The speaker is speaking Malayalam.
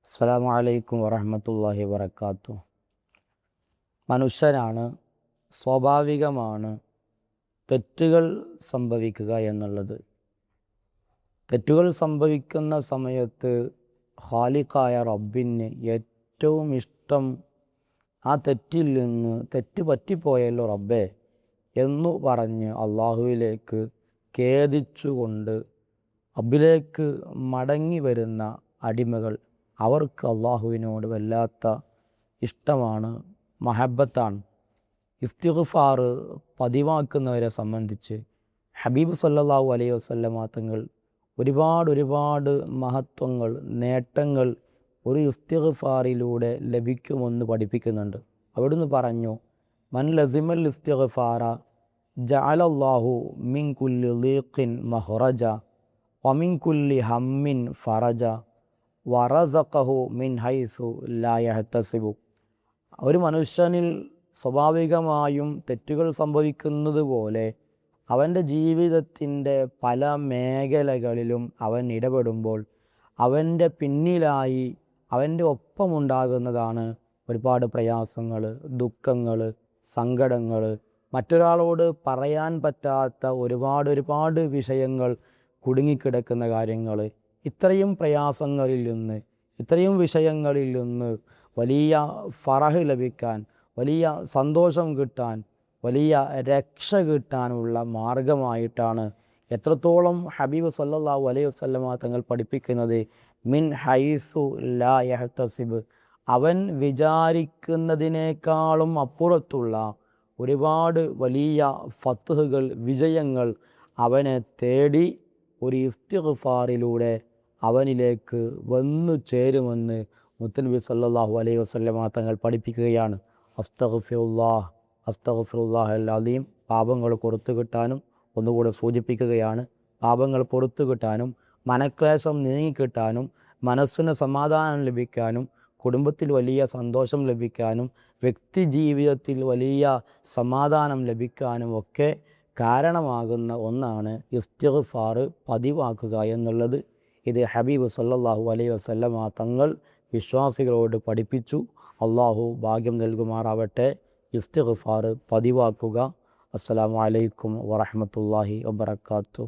അസ്സലാമു അലൈക്കും വറഹ്മത്തുള്ളാഹി വബറകാതുഹു. മനുഷ്യനാണ്, സ്വാഭാവികമാണ് തെറ്റുകൾ സംഭവിക്കുക എന്നുള്ളത്. തെറ്റുകൾ സംഭവിക്കുന്ന സമയത്ത് ഖാലിഖായ റബ്ബിന് ഏറ്റവും ഇഷ്ടം ആ തെറ്റിൽ നിന്ന് തെറ്റ് പറ്റിപ്പോയല്ലോ റബ്ബേ എന്നു പറഞ്ഞ് അള്ളാഹുവിലേക്ക് ഖേദിച്ചുകൊണ്ട് റബ്ബിലേക്ക് മടങ്ങി വരുന്ന അടിമകൾ, അവർക്ക് അള്ളാഹുവിനോട് വല്ലാത്ത ഇഷ്ടമാണ്, മഹബത്താണ്. ഇസ്തിഗ്ഫാർ പതിവാക്കുന്നവരെ സംബന്ധിച്ച് ഹബീബ് സല്ലല്ലാഹു അലൈഹി വസല്ലമ തങ്ങൾ ഒരുപാട് മഹത്വങ്ങൾ, നേട്ടങ്ങൾ ഒരു ഇസ്തിഗ്ഫാറിലൂടെ ലഭിക്കുമെന്ന് പഠിപ്പിക്കുന്നുണ്ട്. അവിടുന്ന് പറഞ്ഞു, മൻ ലസിമൽ ഇസ്തിഗ്ഫാറ ജഅലല്ലാഹു മിൻ കുല്ലി ദീഖിൻ മഖ്റജ വമിൻ കുല്ലി ഹമ്മിൻ ഫറജ വറസഖഹു മിൻ ഹൈസു ലാ യഹ്തസിബു. ഒരു മനുഷ്യനിൽ സ്വാഭാവികമായും തെറ്റുകൾ സംഭവിക്കുന്നത് പോലെ അവൻ്റെ ജീവിതത്തിൻ്റെ പല മേഖലകളിലും അവൻ ഇടപെടുമ്പോൾ അവൻ്റെ പിന്നിലായി അവൻ്റെ ഒപ്പമുണ്ടാകുന്നതാണ് ഒരുപാട് പ്രയാസങ്ങൾ, ദുഃഖങ്ങൾ, സങ്കടങ്ങൾ, മറ്റൊരാളോട് പറയാൻ പറ്റാത്ത ഒരുപാട് വിഷയങ്ങൾ, കുടുങ്ങിക്കിടക്കുന്ന കാര്യങ്ങൾ. ഇത്രയും പ്രയാസങ്ങളിൽ നിന്ന്, ഇത്രയും വിഷയങ്ങളിൽ നിന്ന് വലിയ ഫറഹ് ലഭിക്കാൻ, വലിയ സന്തോഷം കിട്ടാൻ, വലിയ രക്ഷ കിട്ടാനുള്ള മാർഗമായിട്ടാണ് എത്രത്തോളം ഹബീബ് സല്ലല്ലാഹു അലൈഹി വസല്ലമ തങ്ങൾ പഠിപ്പിക്കുന്നത്, മിൻ ഹൈസു ലാ യഹ്തസിബ്. അവൻ വിചാരിക്കുന്നതിനേക്കാളും അപ്പുറത്തുള്ള ഒരുപാട് വലിയ ഫത്ഹുകൾ, വിജയങ്ങൾ അവനെ തേടി ഒരു ഇസ്തിഗ്ഫാറിലൂടെ അവനിലേക്ക് വന്നു ചേരുമെന്ന് മുത്തുനബി സല്ലല്ലാഹു അലൈഹി വസല്ലമ തങ്ങൾ പഠിപ്പിക്കുകയാണ്. അസ്തഗ്ഫിറുല്ലാഹ് അസ്തഗ്ഫിറുല്ലാഹൽ അലീം. പാപങ്ങൾ പുറത്തു കിട്ടാനും ഒന്നുകൂടെ സൂചിപ്പിക്കുകയാണ്, പാപങ്ങൾ പുറത്തു കിട്ടാനും മനക്ലേശം നീങ്ങിക്കിട്ടാനും മനസ്സിന് സമാധാനം ലഭിക്കാനും കുടുംബത്തിൽ വലിയ സന്തോഷം ലഭിക്കാനും വ്യക്തി ജീവിതത്തിൽ വലിയ സമാധാനം ലഭിക്കാനും ഒക്കെ കാരണമാകുന്ന ഒന്നാണ് ഇസ്തിഗ്ഫാർ പതിവാക്കുക എന്നുള്ളത്. ഇത് ഹബീബ് സല്ലല്ലാഹു അലൈഹി വസല്ലമ തങ്ങൾ വിശ്വാസികളോട് പഠിപ്പിച്ചു. അള്ളാഹു ഭാഗ്യം നൽകുമാറാവട്ടെ. ഇസ്തിഗ്ഫാർ പതിവാക്കുക. അസ്സലാമു അലൈക്കും വറഹ്മത്തുള്ളാഹി വബറകാതുഹു.